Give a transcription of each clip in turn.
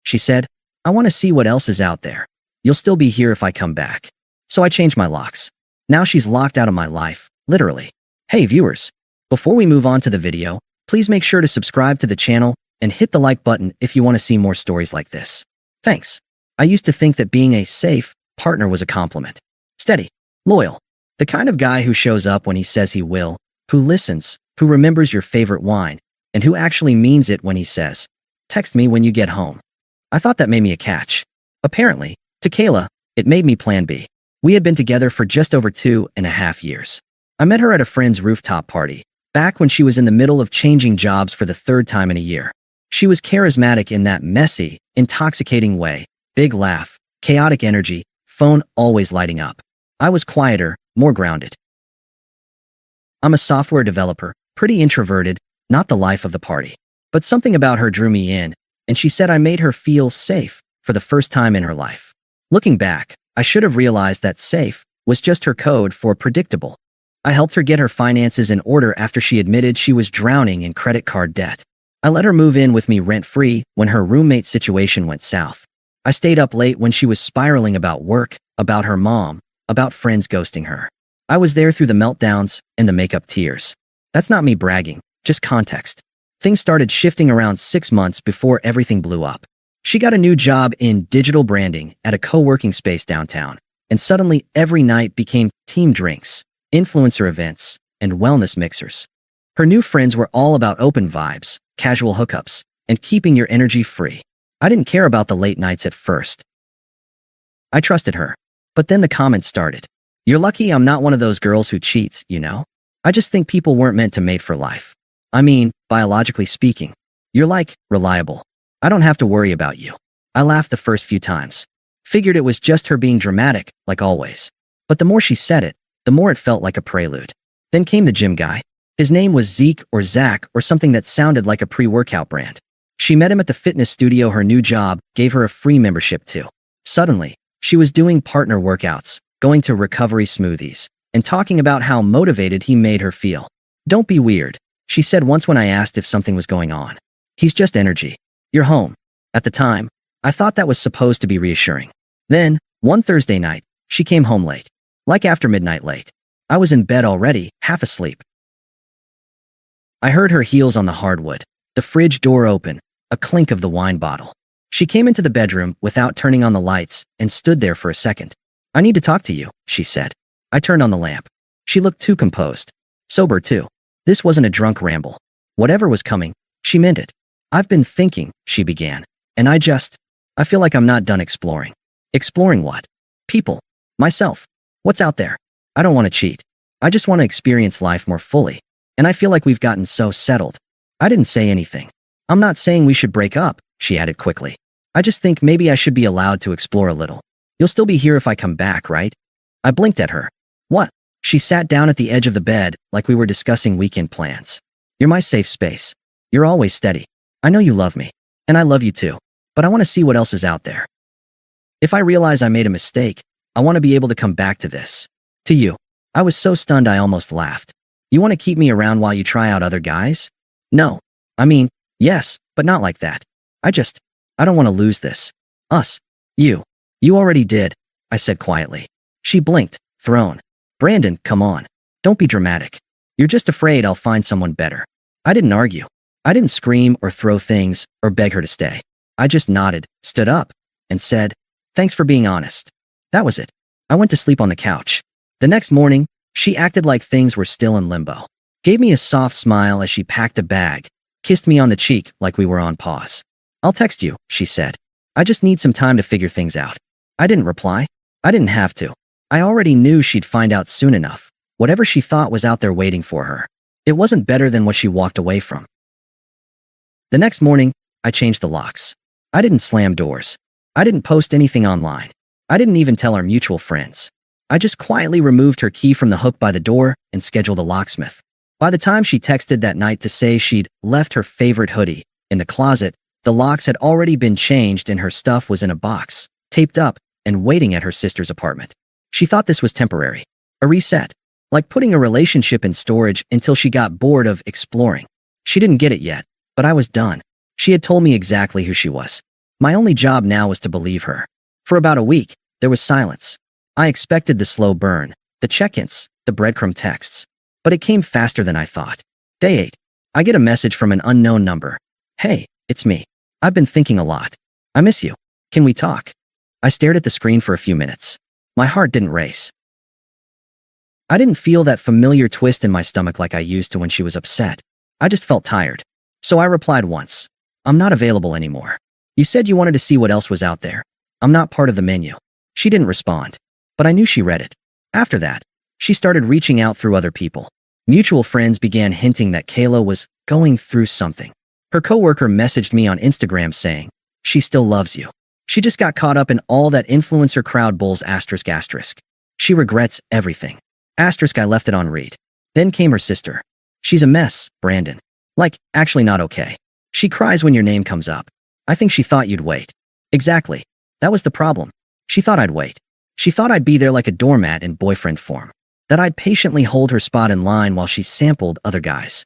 she said. I want to see what else is out there. You'll still be here if I come back. So I changed my locks. Now she's locked out of my life, literally. Hey viewers, before we move on to the video, please make sure to subscribe to the channel and hit the like button if you want to see more stories like this. Thanks. I used to think that being a safe partner was a compliment. Steady, loyal, the kind of guy who shows up when he says he will, who listens, who remembers your favorite wine, and who actually means it when he says, text me when you get home. I thought that made me a catch. Apparently, to Kayla, it made me plan B. We had been together for just over 2.5 years. I met her at a friend's rooftop party, back when she was in the middle of changing jobs for the third time in a year. She was charismatic in that messy, intoxicating way, big laugh, chaotic energy, phone always lighting up. I was quieter, more grounded. I'm a software developer, pretty introverted, not the life of the party. But something about her drew me in, and she said I made her feel safe for the first time in her life. Looking back, I should have realized that safe was just her code for predictable. I helped her get her finances in order after she admitted she was drowning in credit card debt. I let her move in with me rent-free when her roommate situation went south. I stayed up late when she was spiraling about work, about her mom, about friends ghosting her. I was there through the meltdowns and the makeup tears. That's not me bragging, just context. Things started shifting around 6 months before everything blew up. She got a new job in digital branding at a co-working space downtown, and suddenly every night became team drinks, influencer events, and wellness mixers. Her new friends were all about open vibes, casual hookups, and keeping your energy free. I didn't care about the late nights at first. I trusted her. But then the comments started. You're lucky I'm not one of those girls who cheats, you know? I just think people weren't meant to mate for life. I mean, biologically speaking. You're like, reliable. I don't have to worry about you. I laughed the first few times. Figured it was just her being dramatic, like always. But the more she said it, the more it felt like a prelude. Then came the gym guy. His name was Zeke or Zach or something that sounded like a pre-workout brand. She met him at the fitness studio her new job gave her a free membership to. Suddenly, she was doing partner workouts, going to recovery smoothies, and talking about how motivated he made her feel. Don't be weird, she said once when I asked if something was going on. He's just energy. You're home. At the time, I thought that was supposed to be reassuring. Then, one Thursday night, she came home late. Like after midnight late. I was in bed already, half asleep. I heard her heels on the hardwood, the fridge door open, a clink of the wine bottle. She came into the bedroom without turning on the lights and stood there for a second. I need to talk to you, she said. I turned on the lamp. She looked too composed. Sober too. This wasn't a drunk ramble. Whatever was coming, she meant it. I've been thinking, she began, and I feel like I'm not done exploring. Exploring what? People. Myself. What's out there? I don't want to cheat. I just want to experience life more fully. And I feel like we've gotten so settled. I didn't say anything. I'm not saying we should break up, she added quickly. I just think maybe I should be allowed to explore a little. You'll still be here if I come back, right? I blinked at her. What? She sat down at the edge of the bed like we were discussing weekend plans. You're my safe space. You're always steady. I know you love me. And I love you too. But I want to see what else is out there. If I realize I made a mistake, I want to be able to come back to this. To you. I was so stunned I almost laughed. You want to keep me around while you try out other guys? No. I mean, yes, but not like that. I don't want to lose this. Us. You. You already did, I said quietly. She blinked, thrown. Brandon, come on. Don't be dramatic. You're just afraid I'll find someone better. I didn't argue. I didn't scream or throw things or beg her to stay. I just nodded, stood up, and said, thanks for being honest. That was it. I went to sleep on the couch. The next morning, she acted like things were still in limbo. Gave me a soft smile as she packed a bag, kissed me on the cheek like we were on pause. I'll text you, she said. I just need some time to figure things out. I didn't reply. I didn't have to. I already knew she'd find out soon enough. Whatever she thought was out there waiting for her. It wasn't better than what she walked away from. The next morning, I changed the locks. I didn't slam doors. I didn't post anything online. I didn't even tell our mutual friends. I just quietly removed her key from the hook by the door and scheduled a locksmith. By the time she texted that night to say she'd left her favorite hoodie in the closet, the locks had already been changed and her stuff was in a box, taped up, and waiting at her sister's apartment. She thought this was temporary. A reset. Like putting a relationship in storage until she got bored of exploring. She didn't get it yet, but I was done. She had told me exactly who she was. My only job now was to believe her. For about a week, there was silence. I expected the slow burn, the check-ins, the breadcrumb texts. But it came faster than I thought. Day 8. I get a message from an unknown number. Hey, it's me. I've been thinking a lot. I miss you. Can we talk? I stared at the screen for a few minutes. My heart didn't race. I didn't feel that familiar twist in my stomach like I used to when she was upset. I just felt tired. So I replied once. I'm not available anymore. You said you wanted to see what else was out there. I'm not part of the menu. She didn't respond. But I knew she read it. After that, she started reaching out through other people. Mutual friends began hinting that Kayla was going through something. Her coworker messaged me on Instagram saying, she still loves you. She just got caught up in all that influencer crowd bulls ***. She regrets everything. I left it on read. Then came her sister. She's a mess, Brandon. Like, actually not okay. She cries when your name comes up. I think she thought you'd wait. Exactly. That was the problem. She thought I'd wait. She thought I'd be there like a doormat in boyfriend form. That I'd patiently hold her spot in line while she sampled other guys.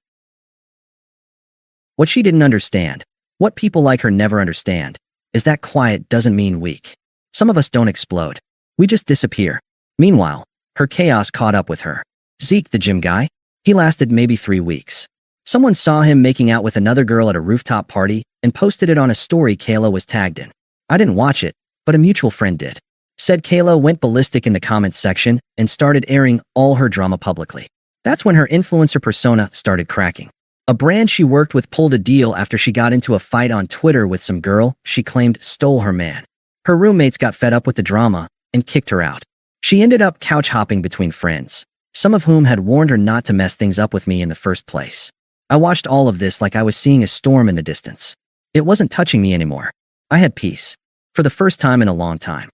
What she didn't understand, what people like her never understand, is that quiet doesn't mean weak. Some of us don't explode. We just disappear. Meanwhile, her chaos caught up with her. Zeke, the gym guy, he lasted maybe 3 weeks. Someone saw him making out with another girl at a rooftop party and posted it on a story Kayla was tagged in. I didn't watch it, but a mutual friend did. Said Kayla went ballistic in the comments section and started airing all her drama publicly. That's when her influencer persona started cracking. A brand she worked with pulled a deal after she got into a fight on Twitter with some girl she claimed stole her man. Her roommates got fed up with the drama and kicked her out. She ended up couch hopping between friends, some of whom had warned her not to mess things up with me in the first place. I watched all of this like I was seeing a storm in the distance. It wasn't touching me anymore. I had peace. For the first time in a long time.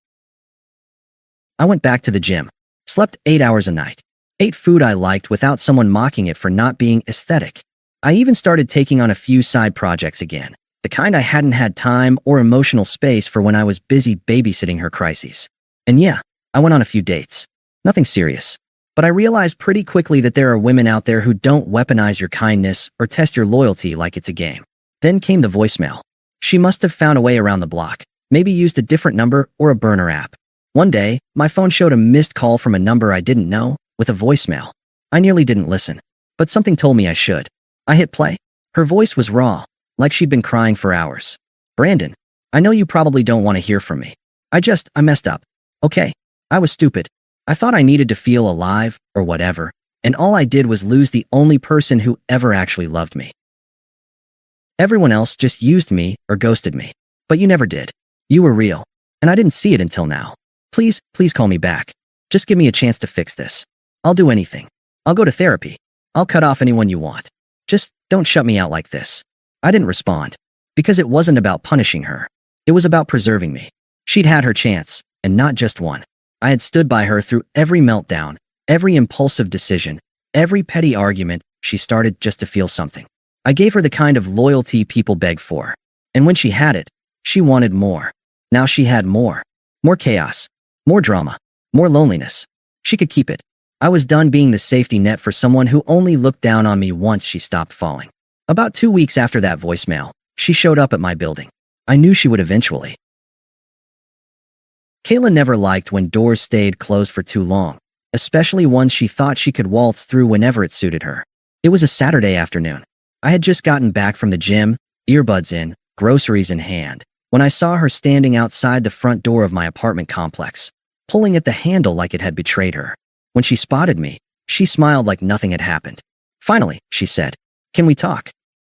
I went back to the gym, slept 8 hours a night, ate food I liked without someone mocking it for not being aesthetic. I even started taking on a few side projects again, the kind I hadn't had time or emotional space for when I was busy babysitting her crises. And yeah, I went on a few dates. Nothing serious. But I realized pretty quickly that there are women out there who don't weaponize your kindness or test your loyalty like it's a game. Then came the voicemail. She must have found a way around the block, maybe used a different number or a burner app. One day, my phone showed a missed call from a number I didn't know, with a voicemail. I nearly didn't listen, but something told me I should. I hit play. Her voice was raw, like she'd been crying for hours. Brandon, I know you probably don't want to hear from me. I messed up. Okay, I was stupid. I thought I needed to feel alive, or whatever, and all I did was lose the only person who ever actually loved me. Everyone else just used me or ghosted me. But you never did. You were real, and I didn't see it until now. Please call me back. Just give me a chance to fix this. I'll do anything. I'll go to therapy. I'll cut off anyone you want. Just don't shut me out like this. I didn't respond. Because it wasn't about punishing her. It was about preserving me. She'd had her chance, and not just one. I had stood by her through every meltdown, every impulsive decision, every petty argument she started just to feel something. I gave her the kind of loyalty people beg for. And when she had it, she wanted more. Now she had more. More chaos. More drama. More loneliness. She could keep it. I was done being the safety net for someone who only looked down on me once she stopped falling. About 2 weeks after that voicemail, she showed up at my building. I knew she would eventually. Kayla never liked when doors stayed closed for too long, especially ones she thought she could waltz through whenever it suited her. It was a Saturday afternoon. I had just gotten back from the gym, earbuds in, groceries in hand, when I saw her standing outside the front door of my apartment complex, pulling at the handle like it had betrayed her. When she spotted me, she smiled like nothing had happened. Finally, she said, "Can we talk?"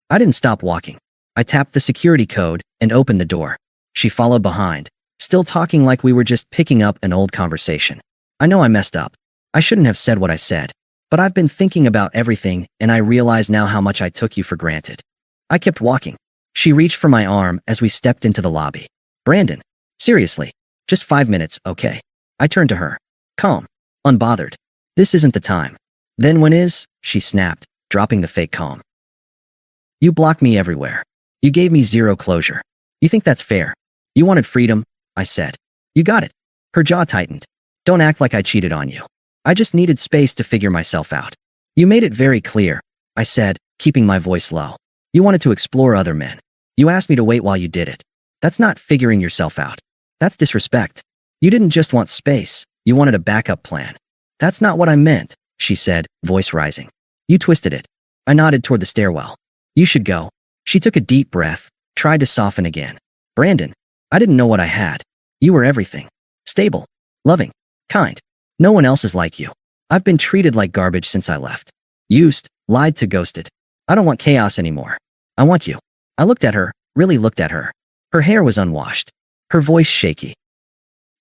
I didn't stop walking. I tapped the security code and opened the door. She followed behind, still talking like we were just picking up an old conversation. I know I messed up. I shouldn't have said what I said, but I've been thinking about everything and I realize now how much I took you for granted. I kept walking. She reached for my arm as we stepped into the lobby. Brandon, seriously, just 5 minutes, okay? I turned to her, calm, unbothered. This isn't the time. Then when is? She snapped, dropping the fake calm. You blocked me everywhere. You gave me zero closure. You think that's fair? You wanted freedom, I said. You got it. Her jaw tightened. Don't act like I cheated on you. I just needed space to figure myself out. You made it very clear, I said, keeping my voice low. You wanted to explore other men. You asked me to wait while you did it. That's not figuring yourself out. That's disrespect. You didn't just want space, you wanted a backup plan. That's not what I meant, she said, voice rising. You twisted it. I nodded toward the stairwell. You should go. She took a deep breath, tried to soften again. Brandon, I didn't know what I had. You were everything. Stable, loving, kind. No one else is like you. I've been treated like garbage since I left. Used, lied to, ghosted. I don't want chaos anymore. I want you. I looked at her, really looked at her. Her hair was unwashed. Her voice shaky.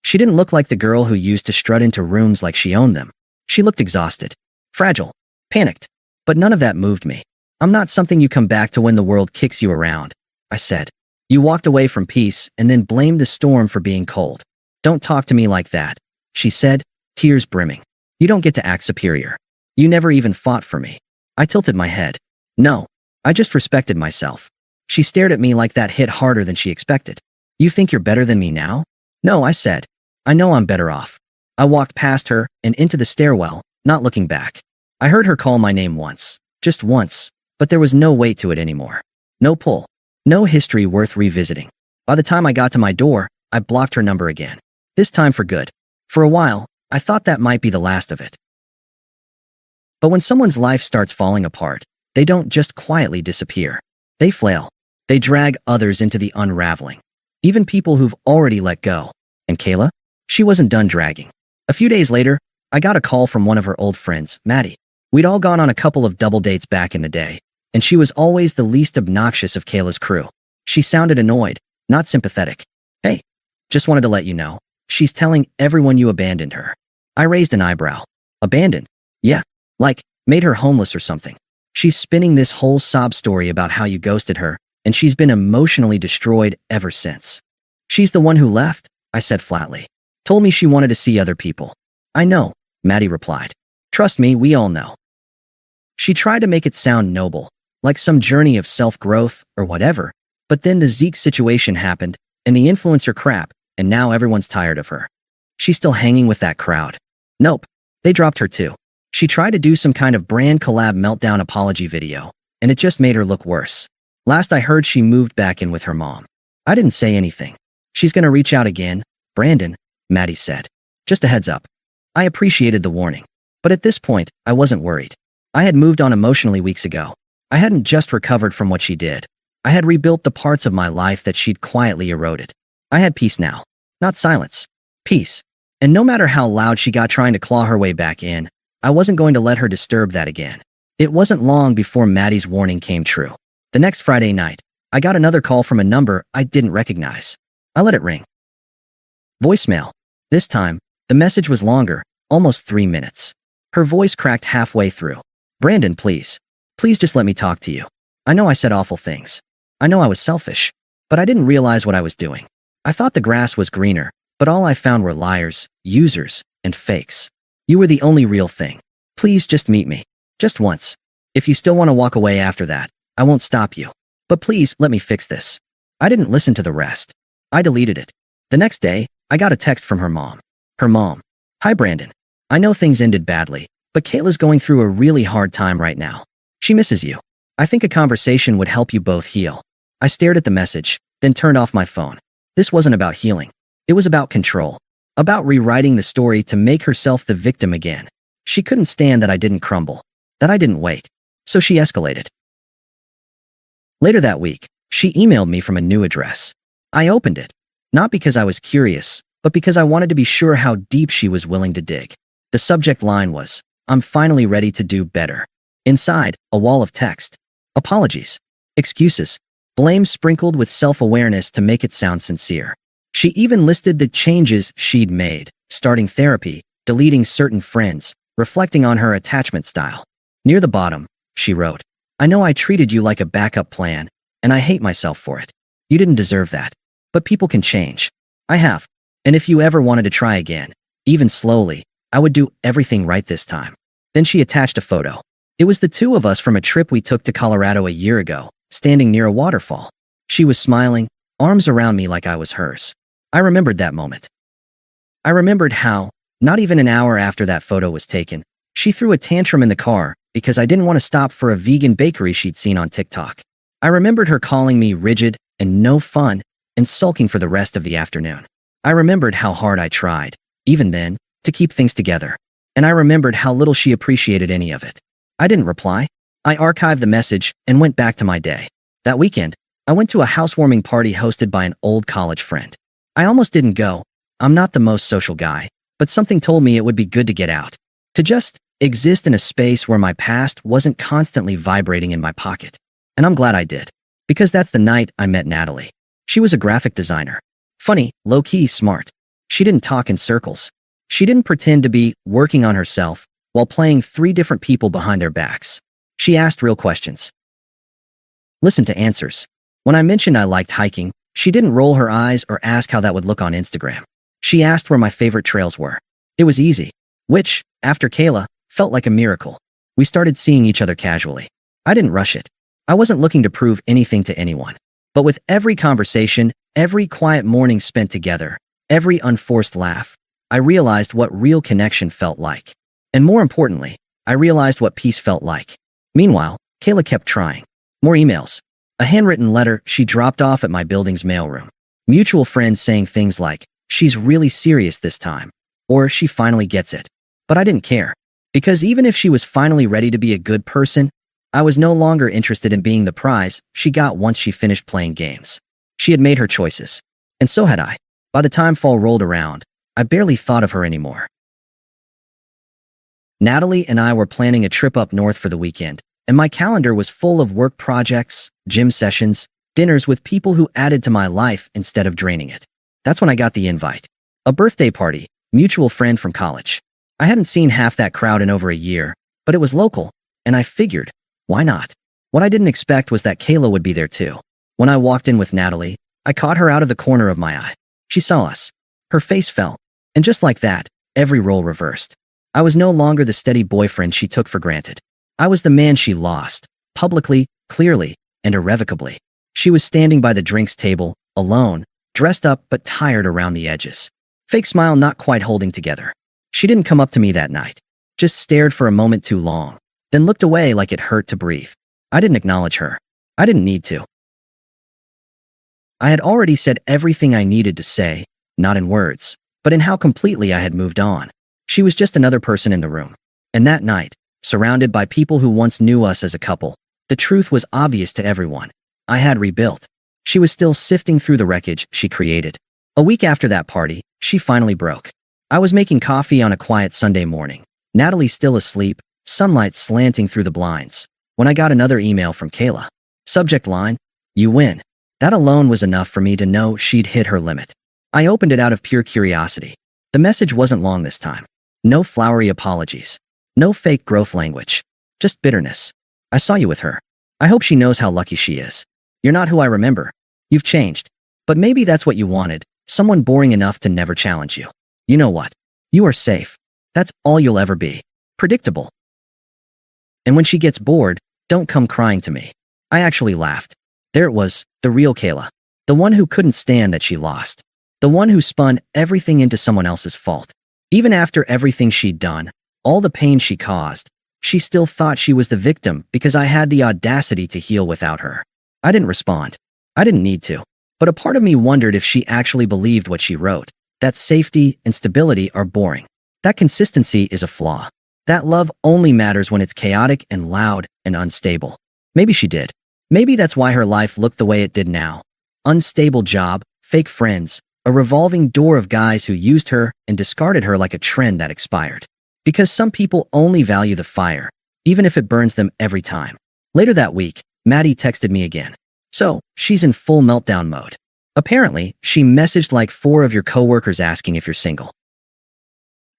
She didn't look like the girl who used to strut into rooms like she owned them. She looked exhausted, fragile, panicked. But none of that moved me. I'm not something you come back to when the world kicks you around, I said. You walked away from peace and then blamed the storm for being cold. Don't talk to me like that, she said, tears brimming. You don't get to act superior. You never even fought for me. I tilted my head. No, I just respected myself. She stared at me like that hit harder than she expected. You think you're better than me now? No, I said. I know I'm better off. I walked past her and into the stairwell, not looking back. I heard her call my name once, just once, but there was no weight to it anymore. No pull. No history worth revisiting. By the time I got to my door, I blocked her number again. This time for good. For a while, I thought that might be the last of it. But when someone's life starts falling apart, they don't just quietly disappear. They flail. They drag others into the unraveling. Even people who've already let go. And Kayla? She wasn't done dragging. A few days later, I got a call from one of her old friends, Maddie. We'd all gone on a couple of double dates back in the day, and she was always the least obnoxious of Kayla's crew. She sounded annoyed, not sympathetic. Hey, just wanted to let you know, she's telling everyone you abandoned her. I raised an eyebrow. Abandoned? Yeah, like, made her homeless or something. She's spinning this whole sob story about how you ghosted her, and she's been emotionally destroyed ever since. She's the one who left, I said flatly. Told me she wanted to see other people. I know, Maddie replied. Trust me, we all know. She tried to make it sound noble, like some journey of self-growth or whatever, but then the Zeke situation happened, and the influencer crap, and now everyone's tired of her. She's still hanging with that crowd. Nope, they dropped her too. She tried to do some kind of brand collab meltdown apology video, and it just made her look worse. Last I heard, she moved back in with her mom. I didn't say anything. She's gonna reach out again, Brandon, Maddie said. Just a heads up. I appreciated the warning. But at this point, I wasn't worried. I had moved on emotionally weeks ago. I hadn't just recovered from what she did. I had rebuilt the parts of my life that she'd quietly eroded. I had peace now. Not silence. Peace. And no matter how loud she got trying to claw her way back in, I wasn't going to let her disturb that again. It wasn't long before Maddie's warning came true. The next Friday night, I got another call from a number I didn't recognize. I let it ring. Voicemail. This time, the message was longer, almost 3 minutes. Her voice cracked halfway through. Brandon, please. Please just let me talk to you. I know I said awful things. I know I was selfish. But I didn't realize what I was doing. I thought the grass was greener, but all I found were liars, users, and fakes. You were the only real thing. Please just meet me. Just once. If you still want to walk away after that, I won't stop you. But please, let me fix this. I didn't listen to the rest. I deleted it. The next day, I got a text from her mom. Her mom. Hi, Brandon. I know things ended badly, but Kayla's going through a really hard time right now. She misses you. I think a conversation would help you both heal. I stared at the message, then turned off my phone. This wasn't about healing. It was about control. About rewriting the story to make herself the victim again. She couldn't stand that I didn't crumble. That I didn't wait. So she escalated. Later that week, she emailed me from a new address. I opened it. Not because I was curious, but because I wanted to be sure how deep she was willing to dig. The subject line was, I'm finally ready to do better. Inside, a wall of text. Apologies. Excuses. Blame sprinkled with self-awareness to make it sound sincere. She even listed the changes she'd made, starting therapy, deleting certain friends, reflecting on her attachment style. Near the bottom, she wrote, I know I treated you like a backup plan, and I hate myself for it. You didn't deserve that. But people can change. I have. And if you ever wanted to try again, even slowly, I would do everything right this time. Then she attached a photo. It was the two of us from a trip we took to Colorado a year ago, standing near a waterfall. She was smiling, arms around me like I was hers. I remembered that moment. I remembered how, not even an hour after that photo was taken, she threw a tantrum in the car because I didn't want to stop for a vegan bakery she'd seen on TikTok. I remembered her calling me rigid and no fun, and sulking for the rest of the afternoon. I remembered how hard I tried, even then, to keep things together. And I remembered how little she appreciated any of it. I didn't reply. I archived the message and went back to my day. That weekend, I went to a housewarming party hosted by an old college friend. I almost didn't go. I'm not the most social guy, but something told me it would be good to get out. To just exist in a space where my past wasn't constantly vibrating in my pocket. And I'm glad I did. Because that's the night I met Natalie. She was a graphic designer. Funny, low-key smart. She didn't talk in circles. She didn't pretend to be working on herself while playing 3 different people behind their backs. She asked real questions. Listened to answers. When I mentioned I liked hiking, she didn't roll her eyes or ask how that would look on Instagram. She asked where my favorite trails were. It was easy. Which, after Kayla, felt like a miracle. We started seeing each other casually. I didn't rush it. I wasn't looking to prove anything to anyone. But with every conversation, every quiet morning spent together, every unforced laugh, I realized what real connection felt like. And more importantly, I realized what peace felt like. Meanwhile, Kayla kept trying. More emails. A handwritten letter she dropped off at my building's mailroom. Mutual friends saying things like, "She's really serious this time," or "She finally gets it." But I didn't care. Because even if she was finally ready to be a good person, I was no longer interested in being the prize she got once she finished playing games. She had made her choices. And so had I. By the time fall rolled around, I barely thought of her anymore. Natalie and I were planning a trip up north for the weekend, and my calendar was full of work projects, gym sessions, dinners with people who added to my life instead of draining it. That's when I got the invite. A birthday party, mutual friend from college. I hadn't seen half that crowd in over a year, but it was local, and I figured, why not? What I didn't expect was that Kayla would be there too. When I walked in with Natalie, I caught her out of the corner of my eye. She saw us. Her face fell. And just like that, every role reversed. I was no longer the steady boyfriend she took for granted. I was the man she lost, publicly, clearly, and irrevocably. She was standing by the drinks table, alone, dressed up but tired around the edges. Fake smile not quite holding together. She didn't come up to me that night. Just stared for a moment too long. Then looked away like it hurt to breathe. I didn't acknowledge her. I didn't need to. I had already said everything I needed to say, not in words, but in how completely I had moved on. She was just another person in the room. And that night, surrounded by people who once knew us as a couple, the truth was obvious to everyone. I had rebuilt. She was still sifting through the wreckage she created. A week after that party, she finally broke. I was making coffee on a quiet Sunday morning. Natalie still asleep, sunlight slanting through the blinds, when I got another email from Kayla. Subject line, "You win." That alone was enough for me to know she'd hit her limit. I opened it out of pure curiosity. The message wasn't long this time. No flowery apologies. No fake growth language. Just bitterness. "I saw you with her. I hope she knows how lucky she is. You're not who I remember. You've changed. But maybe that's what you wanted, someone boring enough to never challenge you. You know what? You are safe. That's all you'll ever be. Predictable. And when she gets bored, don't come crying to me." I actually laughed. There it was, the real Kayla. The one who couldn't stand that she lost. The one who spun everything into someone else's fault. Even after everything she'd done, all the pain she caused, she still thought she was the victim because I had the audacity to heal without her. I didn't respond. I didn't need to. But a part of me wondered if she actually believed what she wrote, that safety and stability are boring. That consistency is a flaw. That love only matters when it's chaotic and loud and unstable. Maybe she did. Maybe that's why her life looked the way it did now. Unstable job, fake friends, a revolving door of guys who used her and discarded her like a trend that expired. Because some people only value the fire, even if it burns them every time. Later that week, Maddie texted me again. So, she's in full meltdown mode. Apparently, she messaged like 4 of your coworkers asking if you're single.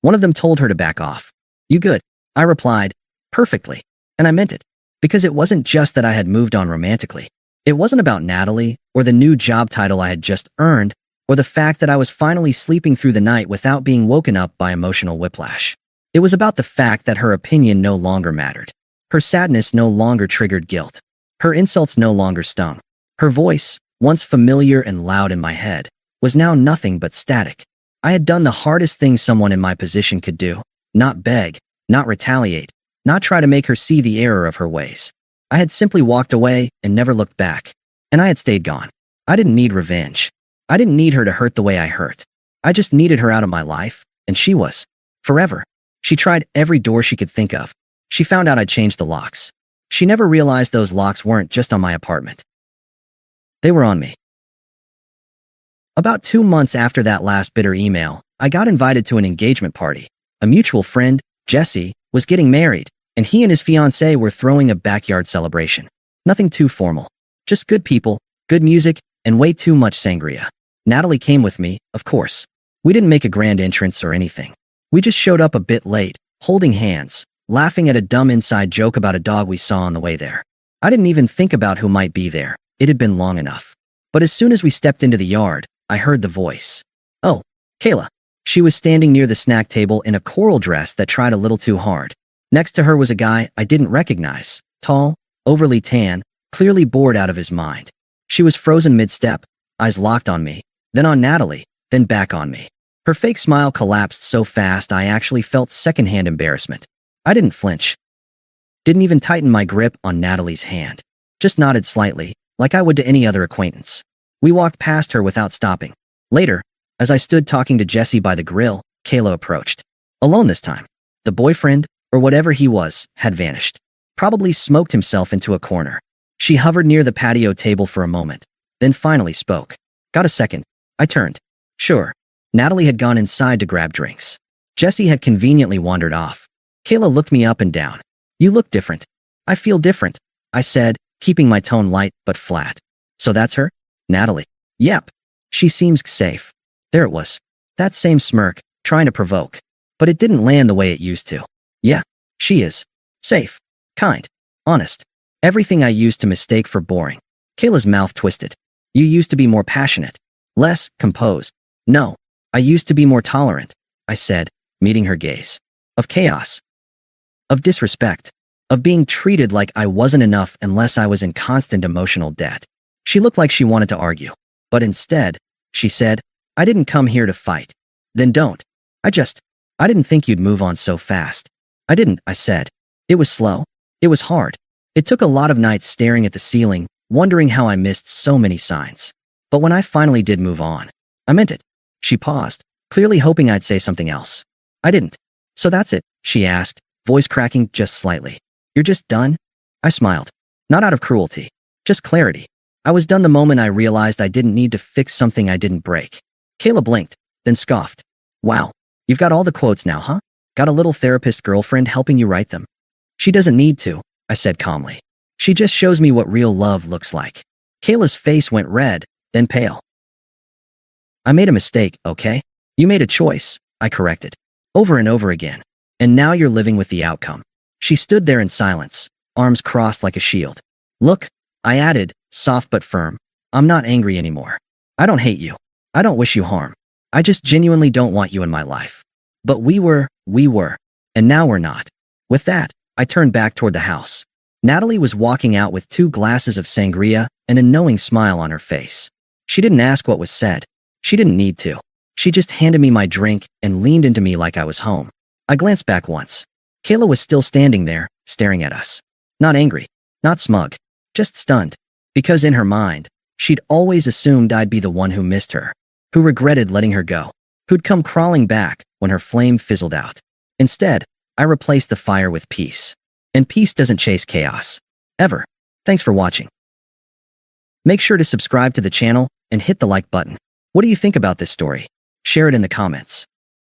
One of them told her to back off. "You good?" I replied, "Perfectly." And I meant it. Because it wasn't just that I had moved on romantically. It wasn't about Natalie, or the new job title I had just earned, or the fact that I was finally sleeping through the night without being woken up by emotional whiplash. It was about the fact that her opinion no longer mattered. Her sadness no longer triggered guilt. Her insults no longer stung. Her voice, once familiar and loud in my head, was now nothing but static. I had done the hardest thing someone in my position could do. Not beg, not retaliate, not try to make her see the error of her ways. I had simply walked away and never looked back. And I had stayed gone. I didn't need revenge. I didn't need her to hurt the way I hurt. I just needed her out of my life, and she was. Forever. She tried every door she could think of. She found out I'd changed the locks. She never realized those locks weren't just on my apartment. They were on me. About 2 months after that last bitter email, I got invited to an engagement party. A mutual friend, Jesse, was getting married, and he and his fiancée were throwing a backyard celebration. Nothing too formal. Just good people, good music, and way too much sangria. Natalie came with me, of course. We didn't make a grand entrance or anything. We just showed up a bit late, holding hands, laughing at a dumb inside joke about a dog we saw on the way there. I didn't even think about who might be there. It had been long enough. But as soon as we stepped into the yard, I heard the voice. Oh, Kayla. She was standing near the snack table in a coral dress that tried a little too hard. Next to her was a guy I didn't recognize. Tall, overly tan, clearly bored out of his mind. She was frozen mid-step, eyes locked on me, then on Natalie, then back on me. Her fake smile collapsed so fast I actually felt secondhand embarrassment. I didn't flinch. Didn't even tighten my grip on Natalie's hand. Just nodded slightly, like I would to any other acquaintance. We walked past her without stopping. Later, as I stood talking to Jesse by the grill, Kayla approached. Alone this time. The boyfriend, or whatever he was, had vanished. Probably smoked himself into a corner. She hovered near the patio table for a moment, then finally spoke. Got a second? I turned. Sure. Natalie had gone inside to grab drinks. Jesse had conveniently wandered off. Kayla looked me up and down. You look different. I feel different, I said, keeping my tone light but flat. So that's her? Natalie. Yep. She seems safe. There it was. That same smirk, trying to provoke. But it didn't land the way it used to. Yeah, she is. Safe. Kind. Honest. Everything I used to mistake for boring. Kayla's mouth twisted. You used to be more passionate. Less composed. No. I used to be more tolerant, I said, meeting her gaze. Of chaos. Of disrespect. Of being treated like I wasn't enough unless I was in constant emotional debt. She looked like she wanted to argue. But instead, she said, I didn't come here to fight. Then don't. I didn't think you'd move on so fast. I didn't, I said. It was slow. It was hard. It took a lot of nights staring at the ceiling, wondering how I missed so many signs. But when I finally did move on, I meant it. She paused, clearly hoping I'd say something else. I didn't. So that's it, she asked, voice cracking just slightly. You're just done? I smiled. Not out of cruelty. Just clarity. I was done the moment I realized I didn't need to fix something I didn't break. Kayla blinked, then scoffed. Wow. You've got all the quotes now, huh? Got a little therapist girlfriend helping you write them? She doesn't need to, I said calmly. She just shows me what real love looks like. Kayla's face went red, then pale. I made a mistake, okay? You made a choice, I corrected. Over and over again. And now you're living with the outcome. She stood there in silence, arms crossed like a shield. Look, I added, soft but firm. I'm not angry anymore. I don't hate you. I don't wish you harm. I just genuinely don't want you in my life. But we were, and now we're not. With that, I turned back toward the house. Natalie was walking out with 2 glasses of sangria and a knowing smile on her face. She didn't ask what was said. She didn't need to. She just handed me my drink and leaned into me like I was home. I glanced back once. Kayla was still standing there, staring at us. Not angry, not smug, just stunned. Because in her mind, she'd always assumed I'd be the one who missed her, who regretted letting her go, who'd come crawling back when her flame fizzled out. Instead, I replaced the fire with peace. And peace doesn't chase chaos. Ever. Thanks for watching. Make sure to subscribe to the channel and hit the like button. What do you think about this story? Share it in the comments.